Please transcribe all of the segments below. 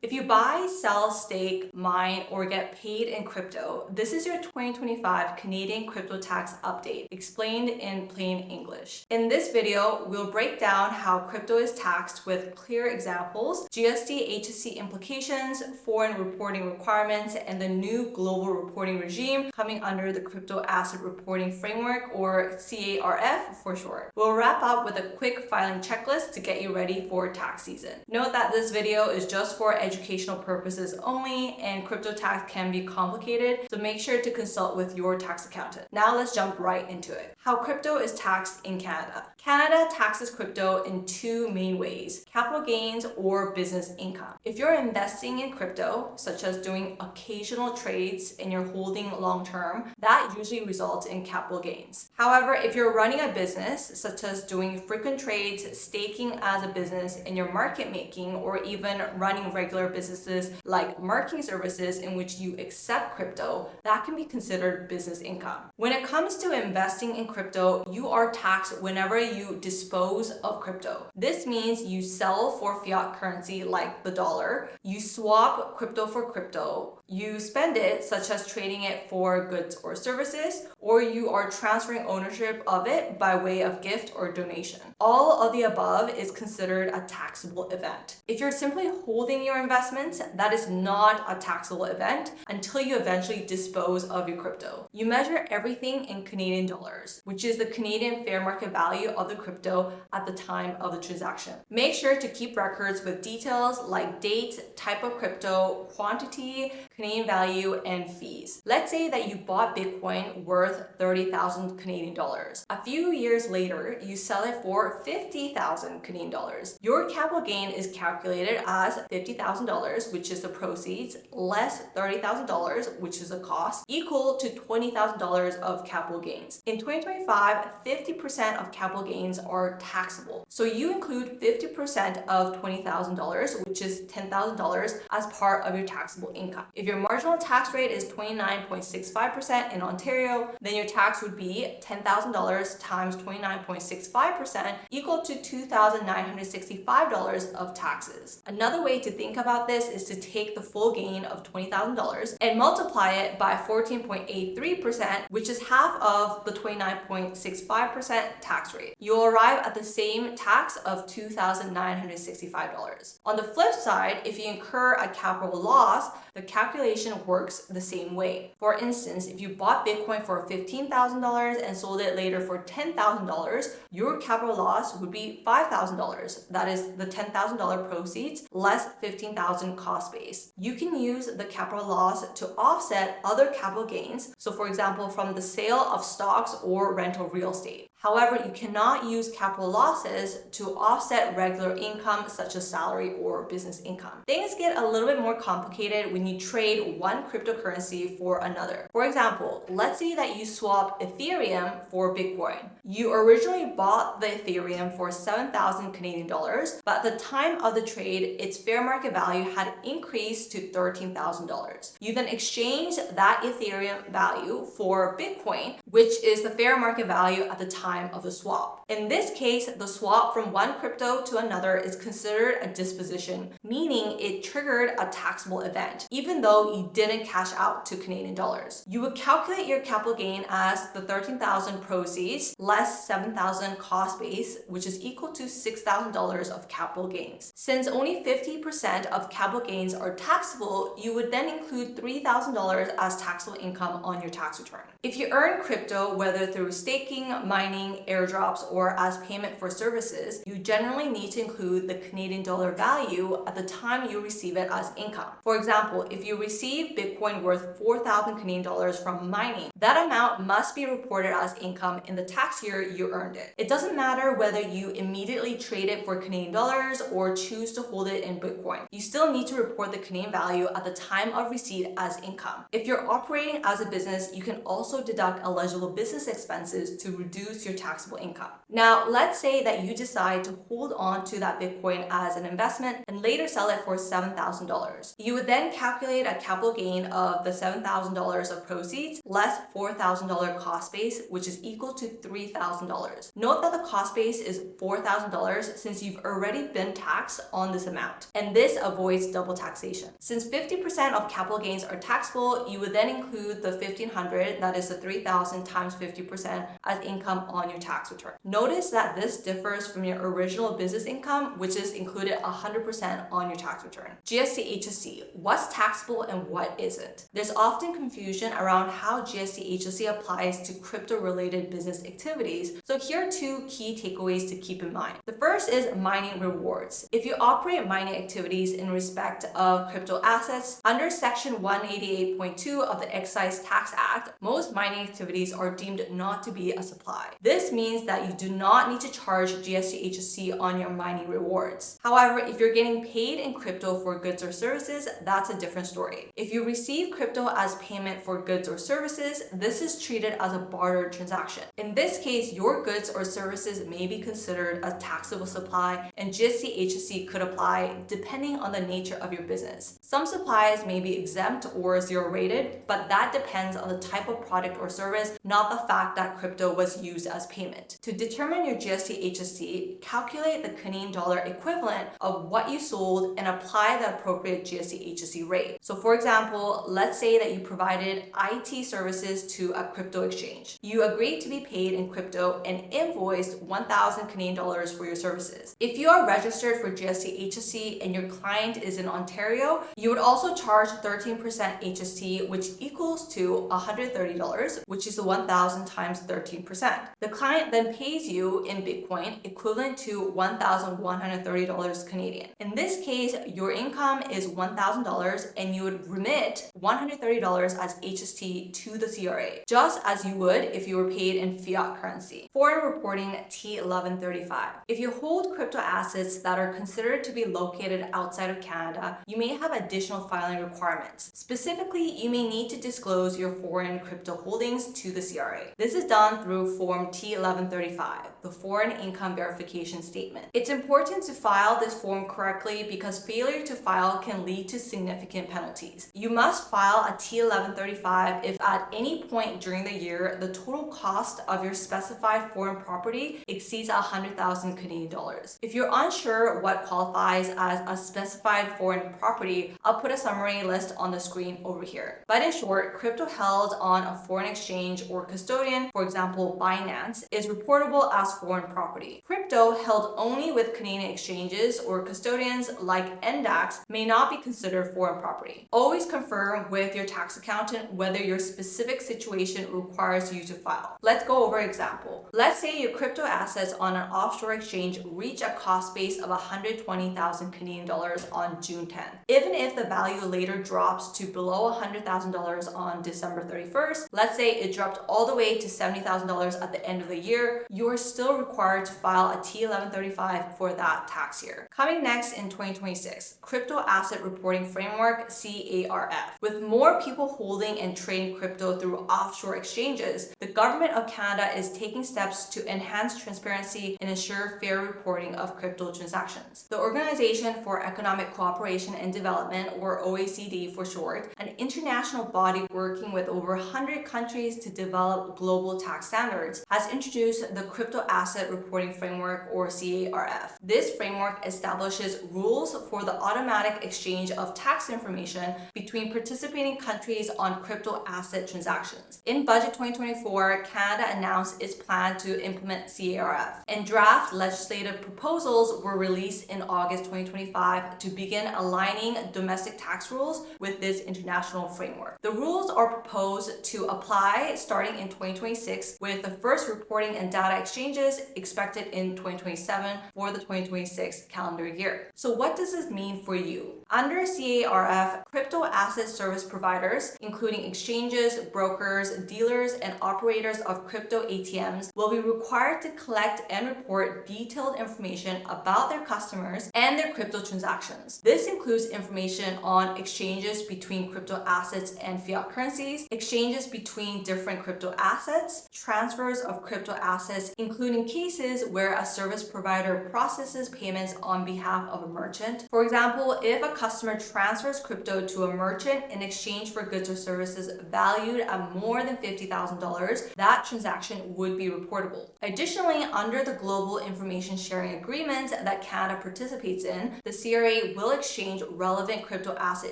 If you buy, sell, stake, mine, or get paid in crypto, this is your 2025 Canadian crypto tax update, explained in plain English. In this video, we'll break down how crypto is taxed with clear examples, GST HST implications, foreign reporting requirements, and the new global reporting regime coming under the Crypto Asset Reporting Framework, or CARF for short. We'll wrap up with a quick filing checklist to get you ready for tax season. Note that this video is just for educational purposes only, and crypto tax can be complicated, so make sure to consult with your tax accountant. Now let's jump right into it. How crypto is taxed in Canada. Canada taxes crypto in two main ways: capital gains or business income. If you're investing in crypto, such as doing occasional trades and you're holding long term, that usually results in capital gains. However, if you're running a business, such as doing frequent trades, staking as a business, and you're market making, or even running regular businesses like marketing services in which you accept crypto, that can be considered business income. When it comes to investing in crypto, you are taxed whenever you dispose of crypto. This means you sell for fiat currency like the dollar, you swap crypto for crypto, you spend it, such as trading it for goods or services, or you are transferring ownership of it by way of gift or donation. All of the above is considered a taxable event. If you're simply holding your investments, that is not a taxable event until you eventually dispose of your crypto. You measure everything in Canadian dollars, which is the Canadian fair market value of the crypto at the time of the transaction. Make sure to keep records with details like date, type of crypto, quantity, Canadian value, and fees. Let's say that you bought Bitcoin worth 30,000 Canadian dollars. A few years later, you sell it for 50,000 Canadian dollars. Your capital gain is calculated as $50,000, which is the proceeds, less $30,000, which is the cost, equal to $20,000 of capital gains. In 2025, 50% of capital gains are taxable. So you include 50% of $20,000, which is $10,000, as part of your taxable income. If your marginal tax rate is 29.65% in Ontario, then your tax would be $10,000 times 29.65% equal to $2,965 of taxes. Another way to think about this is to take the full gain of $20,000 and multiply it by 14.83%, which is half of the 29.65% tax rate. You'll arrive at the same tax of $2,965. On the flip side, if you incur a capital loss, the calculation works the same way. For instance, if you bought Bitcoin for $15,000 and sold it later for $10,000, your capital loss would be $5,000. That is the $10,000 proceeds less $15,000 cost base. You can use the capital loss to offset other capital gains, so for example, from the sale of stocks or rental real estate. However, you cannot use capital losses to offset regular income such as salary or business income. Things get a little bit more complicated when you trade one cryptocurrency for another. For example, let's say that you swap Ethereum for Bitcoin. You originally bought the Ethereum for 7,000 Canadian dollars, but at the time of the trade, its fair market value had increased to $13,000. You then exchanged that Ethereum value for Bitcoin, which is the fair market value at the time of the swap. In this case, the swap from one crypto to another is considered a disposition, meaning it triggered a taxable event, even though you didn't cash out to Canadian dollars. You would calculate your capital gain as the 13,000 proceeds less 7,000 cost base, which is equal to $6,000 of capital gains. Since only 50% of capital gains are taxable, you would then include $3,000 as taxable income on your tax return. If you earn crypto, whether through staking, mining, airdrops, or as payment for services, you generally need to include the Canadian dollar value at the time you receive it as income. For example, if you receive Bitcoin worth 4,000 Canadian dollars from mining, that amount must be reported as income in the tax year you earned it. It doesn't matter whether you immediately trade it for Canadian dollars or choose to hold it in Bitcoin. You still need to report the Canadian value at the time of receipt as income. If you're operating as a business, you can also deduct eligible business expenses to reduce reduce your taxable income. Now, let's say that you decide to hold on to that Bitcoin as an investment and later sell it for $7,000. You would then calculate a capital gain of the $7,000 of proceeds less $4,000 cost base, which is equal to $3,000. Note that the cost base is $4,000 since you've already been taxed on this amount, and this avoids double taxation. Since 50% of capital gains are taxable, you would then include the $1,500, that is the $3,000 times 50%, as income on your tax return. Notice that this differs from your original business income, which is included 100% on your tax return. GST HST, what's taxable and what isn't? There's often confusion around how GST HST applies to crypto-related business activities, so here are two key takeaways to keep in mind. The first is mining rewards. If you operate mining activities in respect of crypto assets, under Section 188.2 of the Excise Tax Act, most mining activities are deemed not to be a supply. This means that you do not need to charge GST HST on your mining rewards. However, if you're getting paid in crypto for goods or services, that's a different story. If you receive crypto as payment for goods or services, this is treated as a barter transaction. In this case, your goods or services may be considered a taxable supply, and GST HST could apply depending on the nature of your business. Some supplies may be exempt or zero rated, but that depends on the type of product or service, not the fact that crypto was used as payment. To determine your GST HST, calculate the Canadian dollar equivalent of what you sold and apply the appropriate GST HST rate. So for example, let's say that you provided IT services to a crypto exchange. You agreed to be paid in crypto and invoiced 1,000 Canadian dollars for your services. If you are registered for GST HST and your client is in Ontario, you would also charge 13% HST, which equals to $130, which is the 1,000 times 13%. The client then pays you in Bitcoin, equivalent to $1,130 Canadian. In this case, your income is $1,000 and you would remit $130 as HST to the CRA, just as you would if you were paid in fiat currency. Foreign reporting T1135. If you hold crypto assets that are considered to be located outside of Canada, you may have additional filing requirements. Specifically, you may need to disclose your foreign crypto holdings to the CRA. This is done through Form T1135, the Foreign Income Verification Statement. It's important to file this form correctly because failure to file can lead to significant penalties. You must file a T1135 if at any point during the year the total cost of your specified foreign property exceeds 100,000 Canadian dollars. If you're unsure what qualifies as a specified foreign property, I'll put a summary list on the screen over here. But in short, crypto held on a foreign exchange or custodian, for example Binance, is reportable as foreign property. Crypto held only with Canadian exchanges or custodians like NDAX may not be considered foreign property. Always confirm with your tax accountant whether your specific situation requires you to file. Let's go over an example. Let's say your crypto assets on an offshore exchange reach a cost base of 120,000 Canadian dollars on June 10th. Even if the value later drops to below $100,000 on December 31st, let's say it dropped all the way to $70,000 at the end of the year, you are still required to file a T1135 for that tax year. Coming next in 2026, Crypto Asset Reporting Framework, CARF. With more people holding and trading crypto through offshore exchanges, the Government of Canada is taking steps to enhance transparency and ensure fair reporting of crypto transactions. The Organization for Economic Cooperation and Development, or OECD for short, an international body working with over 100 countries to develop global tax standards, has introduced the Crypto Asset Reporting Framework, or CARF. This framework establishes rules for the automatic exchange of tax information between participating countries on crypto asset transactions. In Budget 2024, Canada announced its plan to implement CARF, and draft legislative proposals were released in August 2025 to begin aligning domestic tax rules with this international framework. The rules are proposed to apply starting in 2026, with the first reporting and data exchanges expected in 2027 for the 2026 calendar year. So what does this mean for you? Under CARF, crypto asset service providers, including exchanges, brokers, dealers, and operators of crypto ATMs, will be required to collect and report detailed information about their customers and their crypto transactions. This includes information on exchanges between crypto assets and fiat currencies, exchanges between different crypto assets, transfers of of crypto assets, including cases where a service provider processes payments on behalf of a merchant. For example, if a customer transfers crypto to a merchant in exchange for goods or services valued at more than $50,000, that transaction would be reportable. Additionally, under the Global Information Sharing Agreements that Canada participates in, the CRA will exchange relevant crypto asset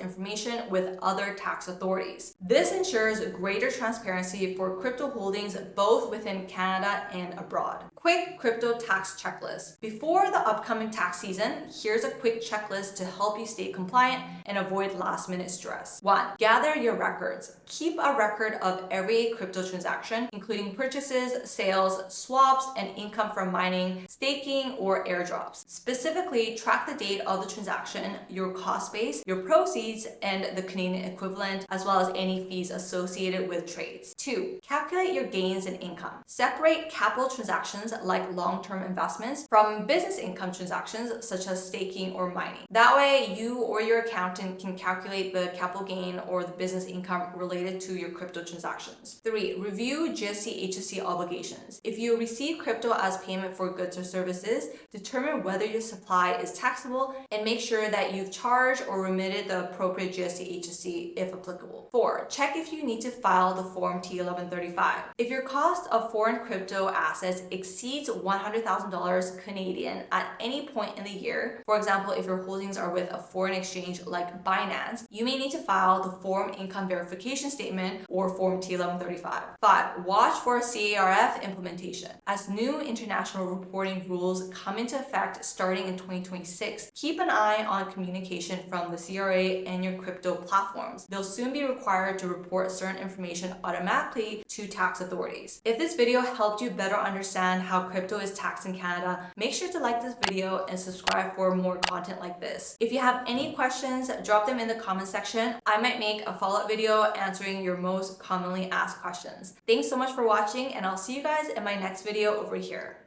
information with other tax authorities. This ensures greater transparency for crypto holdings both within Canada and abroad. Quick crypto tax checklist. Before the upcoming tax season, here's a quick checklist to help you stay compliant and avoid last-minute stress. 1. Gather your records. Keep a record of every crypto transaction, including purchases, sales, swaps, and income from mining, staking, or airdrops. Specifically, track the date of the transaction, your cost base, your proceeds, and the Canadian equivalent, as well as any fees associated with trades. 2. Calculate your gains and income. Separate capital transactions like long-term investments from business income transactions such as staking or mining. That way, you or your accountant can calculate the capital gain or the business income related to your crypto transactions. 3. Review GST HST obligations. If you receive crypto as payment for goods or services, determine whether your supply is taxable and make sure that you've charged or remitted the appropriate GST HST if applicable. 4. Check if you need to file the Form T1135. If your cost of foreign crypto assets exceeds $100,000 Canadian at any point in the year, for example, if your holdings are with a foreign exchange like Binance, you may need to file the Form Income Verification Statement or Form T1135. 5. Watch for a CARF implementation. As new international reporting rules come into effect starting in 2026, keep an eye on communication from the CRA and your crypto platforms. They'll soon be required to report certain information automatically to tax authorities. If this video helped you better understand how crypto is taxed in Canada, make sure to like this video and subscribe for more content like this. If you have any questions, drop them in the comment section. I might make a follow-up video answering your most commonly asked questions. Thanks so much for watching, and I'll see you guys in my next video over here.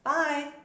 Bye!